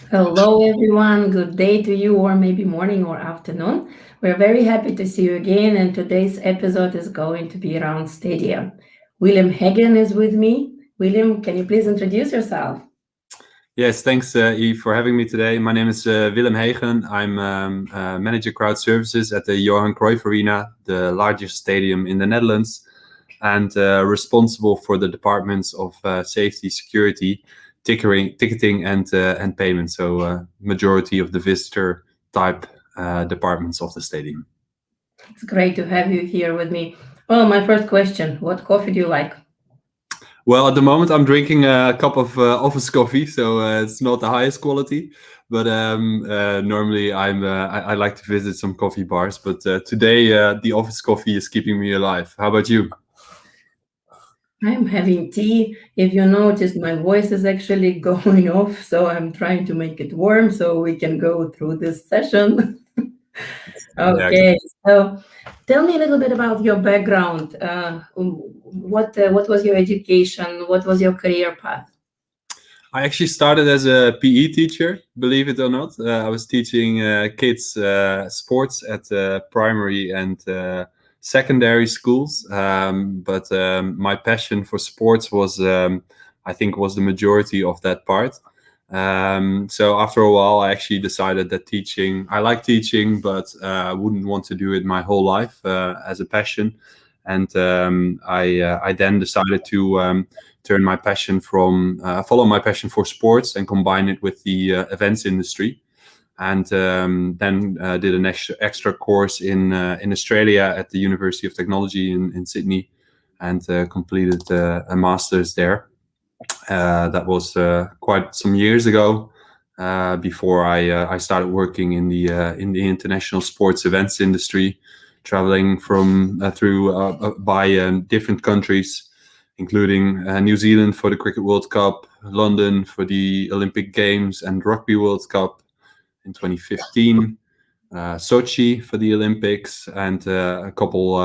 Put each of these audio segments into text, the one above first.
Hello, everyone. Good day to you, or maybe morning or afternoon. We're very happy to see you again, and today's episode is going to be around stadium. Willem Hegen is with me. Willem, can you please introduce yourself? Yes, thanks, Yves, for having me today. My name is Willem Hegen. I'm Manager Crowd Services at the Johan Cruijff Arena, the largest stadium in the Netherlands, and responsible for the departments of safety, security, ticketing, and payment. So, majority of the visitor type departments of the stadium. It's great to have you here with me. Well, my first question, what coffee do you like? Well, at the moment, I'm drinking a cup of office coffee, so it's not the highest quality. But normally, I like to visit some coffee bars. But today, the office coffee is keeping me alive. How about you? I'm having tea. If you notice, my voice is actually going off, so I'm trying to make it warm so we can go through this session. Yeah, Okay, so tell me a little bit about your background. What was your education? What was your career path? I actually started as a PE teacher, believe it or not. I was teaching kids sports at primary and secondary schools. But my passion for sports was, I think, was the majority of that part. So after a while, I actually decided that I like teaching, but I wouldn't want to do it my whole life as a passion. And I then decided to turn my passion follow my passion for sports and combine it with the events industry. And then did an extra course in Australia at the University of Technology in Sydney, and completed a master's there. That was quite some years ago. Before I started working in the international sports events industry, traveling by different countries, including New Zealand for the Cricket World Cup, London for the Olympic Games and Rugby World Cup in 2015, Sochi for the Olympics, and a couple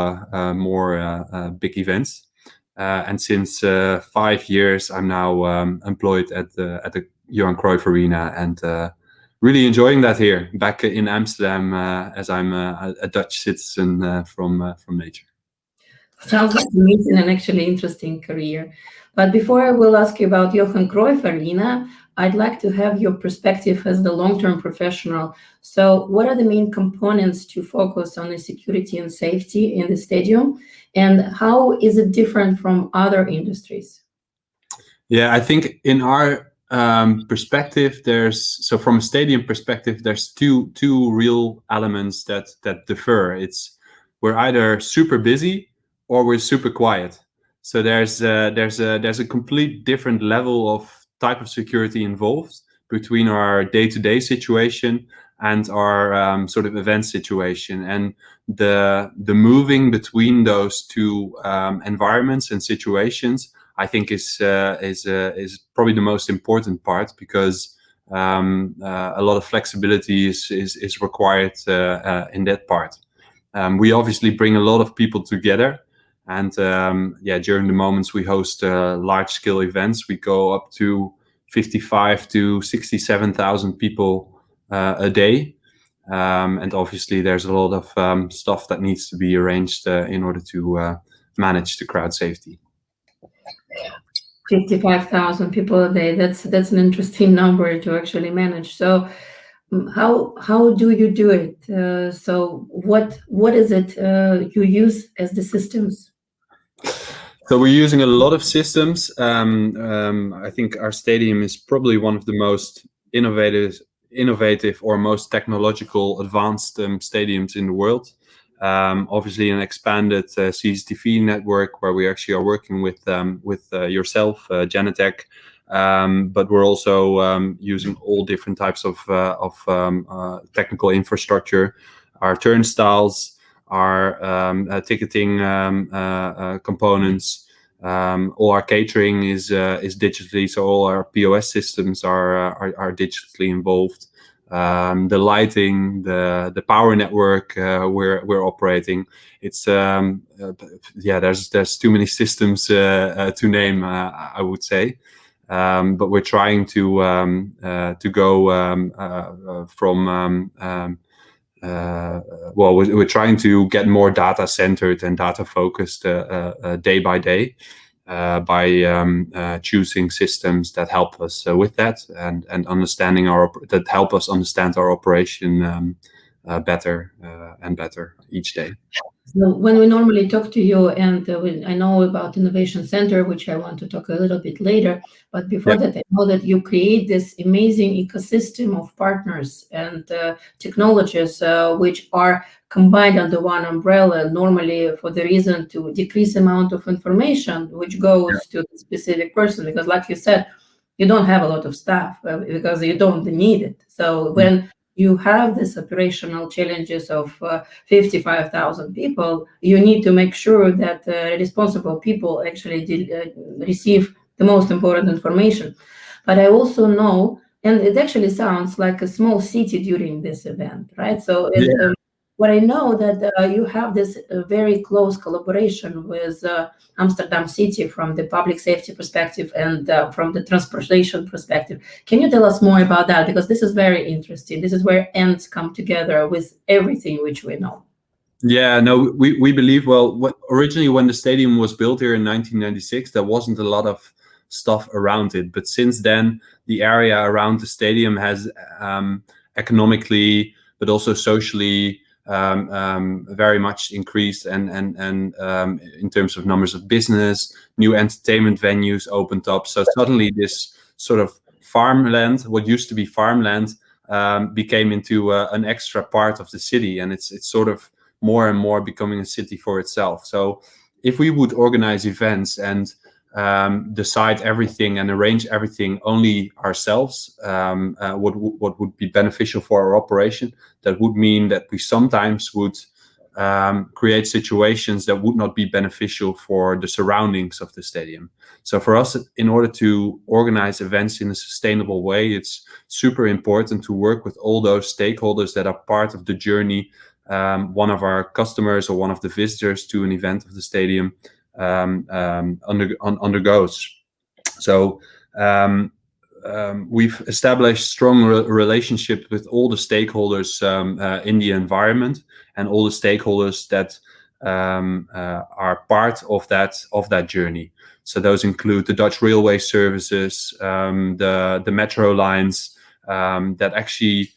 more big events. And since 5 years, I'm now employed at the Johan Cruijff Arena, and really enjoying that here back in Amsterdam, as I'm a Dutch citizen from nature. Sounds like amazing and actually interesting career. But before I will ask you about Johan Cruyff Arena, I'd like to have your perspective as the long-term professional. So, what are the main components to focus on the security and safety in the stadium, and how is it different from other industries? Yeah, I think in our perspective, from a stadium perspective, there's two real elements that differ. We're either super busy or we're super quiet. So there's a complete different level of type of security involved between our day-to-day situation and our sort of event situation, and the moving between those two environments and situations, I think, is probably the most important part, because a lot of flexibility is required in that part. We obviously bring a lot of people together, and during the moments we host large scale events, we go up to 55 to 67,000 people a day. And obviously there's a lot of stuff that needs to be arranged in order to manage the crowd safety. 55,000 people a day. That's an interesting number to actually manage. So, how do you do it? So, what is it you use as the systems? So we're using a lot of systems. I think our stadium is probably one of the most innovative or most technological advanced stadiums in the world. Obviously, an expanded CCTV network where we actually are working with yourself, Janetech. But we're also using all different types of technical infrastructure, our turnstiles, our ticketing components. All our catering is digitally, so all our POS systems are digitally involved. The lighting, the power network we're operating. It's there's too many systems to name. I would say. but we're trying to go from we're trying to get more data centered and data focused day by day by choosing systems that help us with that, and understanding that help us understand our operation better and better each day. So when we normally talk to you, and I know about Innovation Center, which I want to talk a little bit later, but before that, I know that you create this amazing ecosystem of partners and technologies which are combined under one umbrella, normally for the reason to decrease amount of information which goes to the specific person, because like you said, you don't have a lot of staff because you don't need it. So when you have this operational challenges of 55,000 people, you need to make sure that responsible people actually receive the most important information. But I also know, and it actually sounds like a small city during this event, right? So what I know that you have this very close collaboration with Amsterdam City from the public safety perspective and from the transportation perspective. Can you tell us more about that? Because this is very interesting. This is where ends come together with everything which we know. Yeah, no, we believe, originally when the stadium was built here in 1996, there wasn't a lot of stuff around it. But since then, the area around the stadium has economically, but also socially, very much increased, and in terms of numbers of business, new entertainment venues opened up. So suddenly this sort of farmland, what used to be farmland, became into an extra part of the city, and it's sort of more and more becoming a city for itself. So if we would organize events and decide everything and arrange everything only ourselves, what would be beneficial for our operation, that would mean that we sometimes would create situations that would not be beneficial for the surroundings of the stadium. So for us, in order to organize events in a sustainable way, it's super important to work with all those stakeholders that are part of the journey one of our customers or one of the visitors to an event of the stadium undergoes. So we've established strong relationships with all the stakeholders in the environment, and all the stakeholders that are part of that journey. So those include the Dutch railway services, the metro lines that actually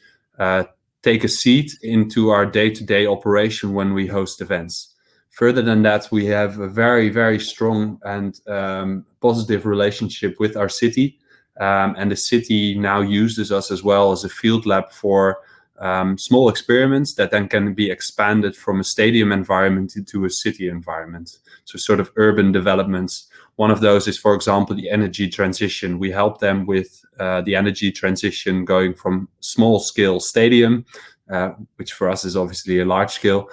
take a seat into our day-to-day operation when we host events. Further than that, we have a very, very strong and positive relationship with our city. And the city now uses us as well as a field lab for small experiments that then can be expanded from a stadium environment into a city environment. So sort of urban developments. One of those is, for example, the energy transition. We help them with the energy transition going from small scale stadium, which for us is obviously a large scale,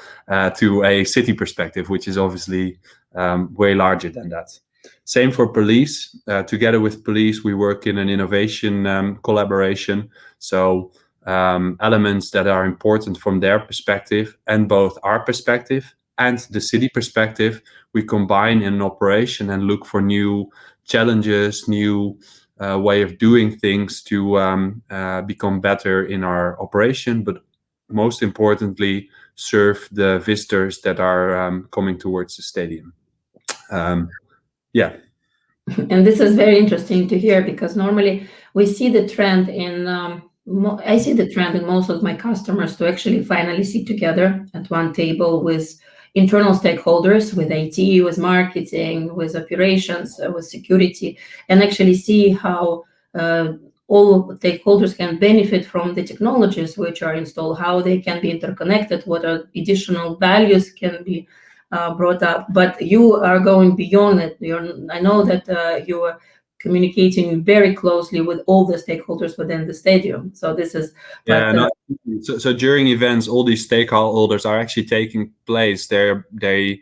to a city perspective, which is obviously way larger than that. Same for police. Together with police, we work in an innovation collaboration. So elements that are important from their perspective and both our perspective and the city perspective, we combine in an operation and look for new challenges, new way of doing things to become better in our operation, but most importantly, serve the visitors that are coming towards the stadium. Yeah. And this is very interesting to hear, because normally we see the trend in, I see the trend in most of my customers to actually finally sit together at one table with internal stakeholders, with IT, with marketing, with operations, with security, and actually see how all stakeholders can benefit from the technologies which are installed, how they can be interconnected, what additional values can be brought up. But you are going beyond it. I know that you are communicating very closely with all the stakeholders within the stadium. So this is so during events, all these stakeholders are actually taking place. We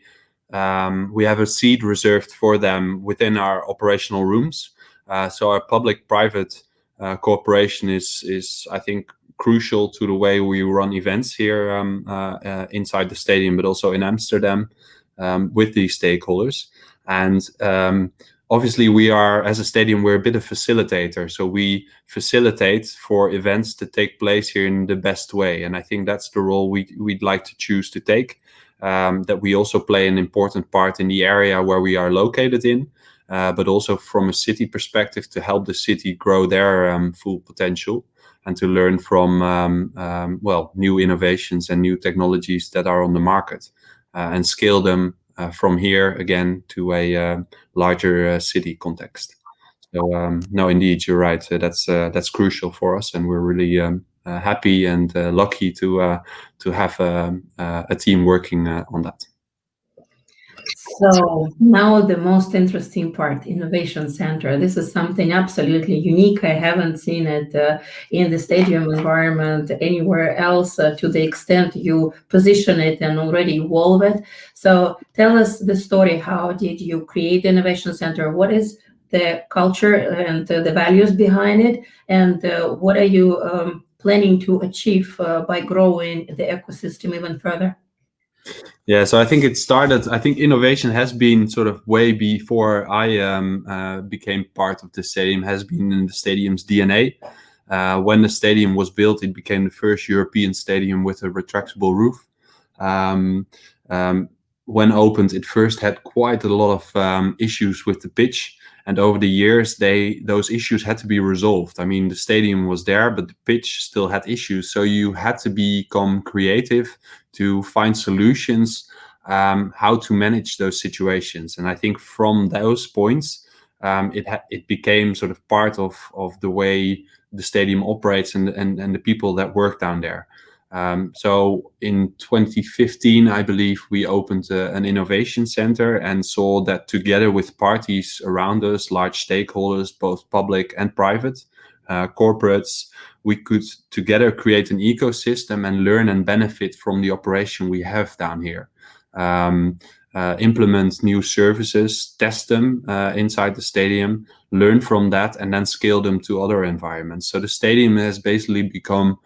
have a seat reserved for them within our operational rooms. So our public-private cooperation is, I think, crucial to the way we run events here inside the stadium, but also in Amsterdam with these stakeholders. And obviously we are, as a stadium, we're a bit of facilitator, so we facilitate for events to take place here in the best way, and I think that's the role we'd like to choose to take. That we also play an important part in the area where we are located in, but also from a city perspective to help the city grow their full potential, and to learn from new innovations and new technologies that are on the market, and scale them from here again to a larger city context. So no, indeed, you're right. That's crucial for us, and we're really happy and lucky to have a team working on that. So now the most interesting part, innovation center. This is something absolutely unique. I haven't seen it in the stadium environment anywhere else to the extent you position it and already evolve it. So tell us the story. How did you create the innovation center? What is the culture and the values behind it? And what are you planning to achieve by growing the ecosystem even further? Yeah, so I think it started. I think innovation has been sort of way before I became part of the stadium. Has been in the stadium's DNA. When the stadium was built, it became the first European stadium with a retractable roof. Um, when opened, it first had quite a lot of issues with the pitch, and over the years, those issues had to be resolved. I mean, the stadium was there, but the pitch still had issues. So you had to become creative to find solutions, how to manage those situations. And I think from those points, it became sort of part of the way the stadium operates and the people that work down there. So in 2015, I believe we opened an innovation center and saw that together with parties around us, large stakeholders, both public and private, corporates, we could together create an ecosystem and learn and benefit from the operation we have down here. Implement new services, test them inside the stadium, learn from that, and then scale them to other environments. So the stadium has basically become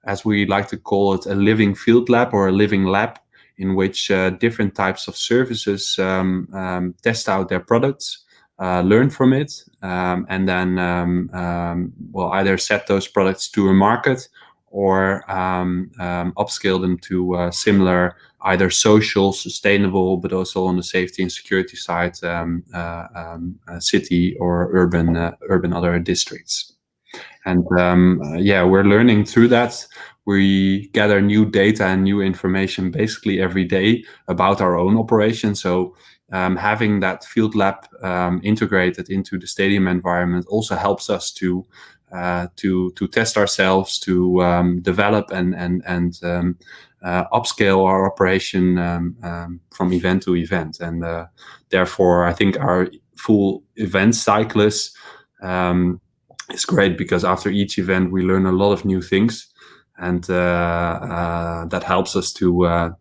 as we like to call it, a living field lab or a living lab in which different types of services test out their products, learn from it, and then either set those products to a market or upscale them to similar, either social, sustainable, but also on the safety and security side, city or urban other districts. And we're learning through that. We gather new data and new information basically every day about our own operation. So having that field lab integrated into the stadium environment also helps us to test ourselves, to develop and upscale our operation from event to event. And therefore, I think our full event cyclus is great, because after each event we learn a lot of new things, and that helps us to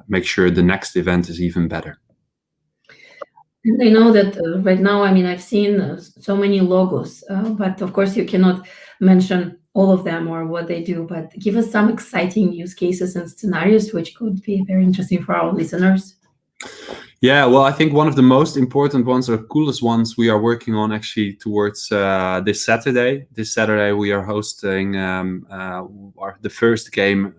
make sure the next event is even better. And I know that right now, I mean, I've seen so many logos, but of course you cannot mention all of them or what they do, but give us some exciting use cases and scenarios which could be very interesting for our listeners. Yeah, well, I think one of the most important ones, or coolest ones, we are working on actually towards this Saturday. This Saturday we are hosting the first game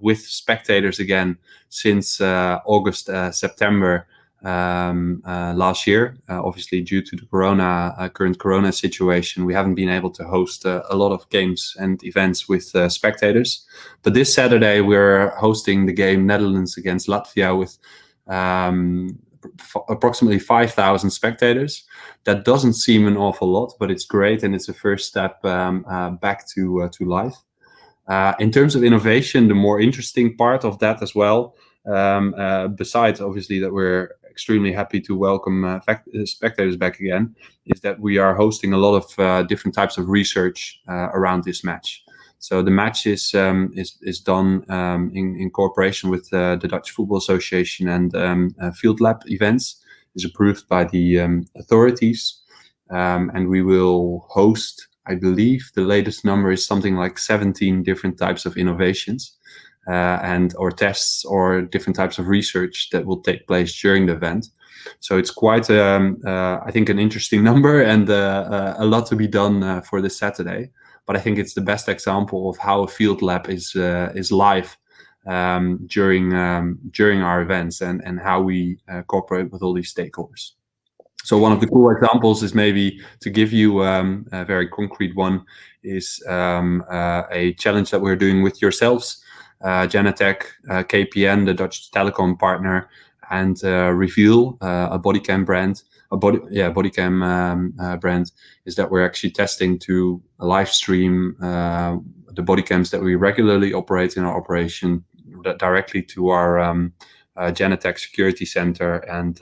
with spectators again since August, September last year. Obviously, due to the current Corona situation, we haven't been able to host a lot of games and events with spectators. But this Saturday we're hosting the game Netherlands against Latvia with approximately 5,000 spectators. That doesn't seem an awful lot, but it's great, and it's a first step back to life. In terms of innovation, the more interesting part of that as well, besides obviously that we're extremely happy to welcome spectators back again, is that we are hosting a lot of different types of research around this match. So the match is done in cooperation with the Dutch Football Association, and Field Lab Events is approved by the authorities, and we will host, I believe the latest number is something like 17 different types of innovations or tests or different types of research that will take place during the event. So it's quite, I think, an interesting number and a lot to be done for this Saturday. But I think it's the best example of how a field lab is live during our events and how we cooperate with all these stakeholders. So one of the cool examples is, maybe to give you a very concrete one, is a challenge that we're doing with yourselves, Genetec, KPN, the Dutch telecom partner, and Reveal, a bodycam brand, brand, is that we're actually testing to live stream the bodycams that we regularly operate in our operation directly to our Genetec security center, and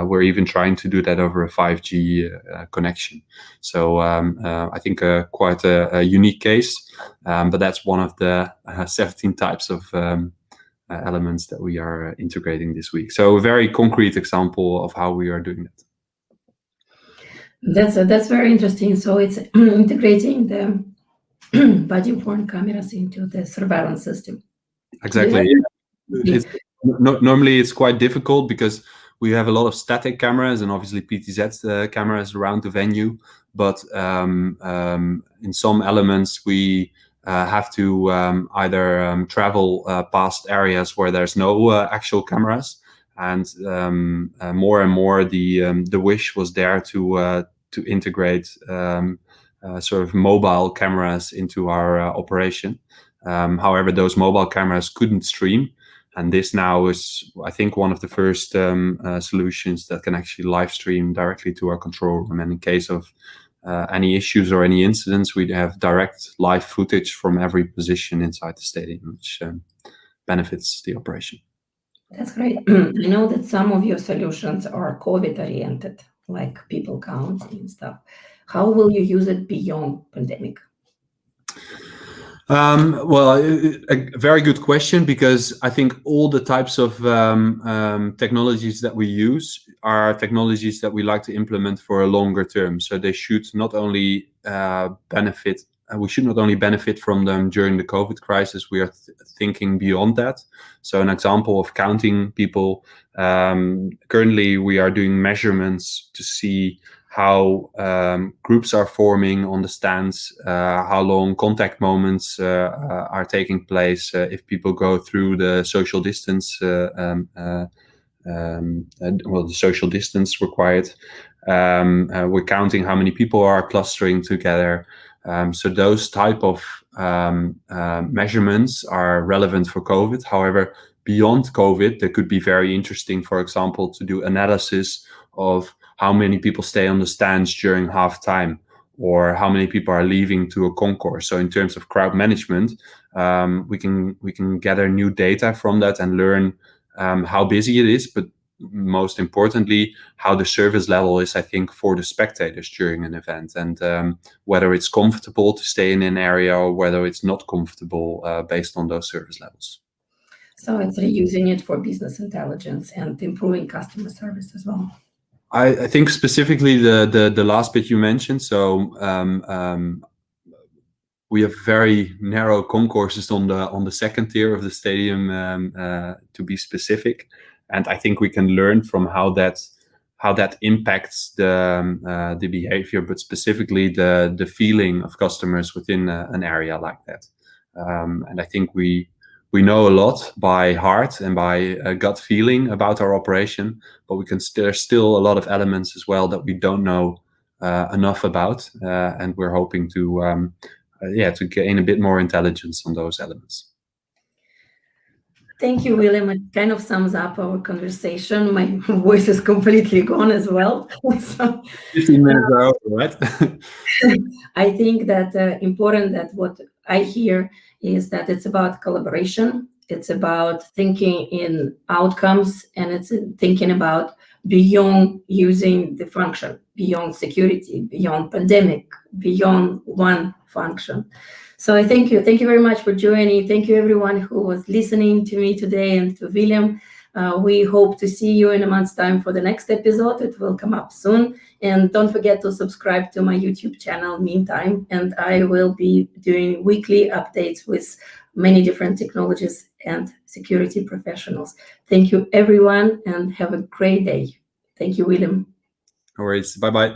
we're even trying to do that over a 5G connection. So I think quite a unique case, but that's one of the 17 types of elements that we are integrating this week. So a very concrete example of how we are doing that. That's very interesting. So it's integrating the body-worn cameras into the surveillance system. Exactly. Normally it's quite difficult because we have a lot of static cameras and obviously PTZ cameras around the venue, but in some elements we have to either travel past areas where there's no actual cameras, and more and more the wish was there to integrate sort of mobile cameras into our operation. However, those mobile cameras couldn't stream, and this now is, I think, one of the first solutions that can actually live stream directly to our control room. And in case of any issues or any incidents, we'd have direct live footage from every position inside the stadium, which benefits the operation. That's great. I know that some of your solutions are COVID-oriented, like people counting and stuff. How will you use it beyond pandemic? Well, a very good question, because I think all the types of technologies that we use are technologies that we like to implement for a longer term. So they should not only benefit, we should not only benefit from them during the COVID crisis, we are thinking beyond that. So an example of counting people, currently we are doing measurements to see how groups are forming on the stands, how long contact moments are taking place, if people go through the social distance, the social distance required. We're counting how many people are clustering together. So those type of measurements are relevant for COVID. However, beyond COVID, they could be very interesting, for example, to do analysis of how many people stay on the stands during halftime, or how many people are leaving to a concourse. So in terms of crowd management, we can gather new data from that and learn how busy it is, but most importantly, how the service level is, I think, for the spectators during an event, and whether it's comfortable to stay in an area or whether it's not comfortable based on those service levels. So it's using it for business intelligence and improving customer service as well. I think specifically the last bit you mentioned. So we have very narrow concourses on the second tier of the stadium, to be specific, and I think we can learn from how that impacts the behavior, but specifically the feeling of customers within an area like that. And I think we know a lot by heart and by gut feeling about our operation, but there's still a lot of elements as well that we don't know enough about, and we're hoping to gain a bit more intelligence on those elements. Thank you, Willem. It kind of sums up our conversation. My voice is completely gone as well. So, 15 minutes are over, right? I think that important that what I hear is that it's about collaboration. It's about thinking in outcomes, and it's thinking about beyond using the function, beyond security, beyond pandemic, beyond one function. So I thank you. Thank you very much for joining. Thank you everyone who was listening to me today and to Willem. We hope to see you in a month's time for the next episode. It will come up soon. And don't forget to subscribe to my YouTube channel meantime. And I will be doing weekly updates with many different technologies and security professionals. Thank you, everyone, and have a great day. Thank you, Willem. No worries. Bye-bye.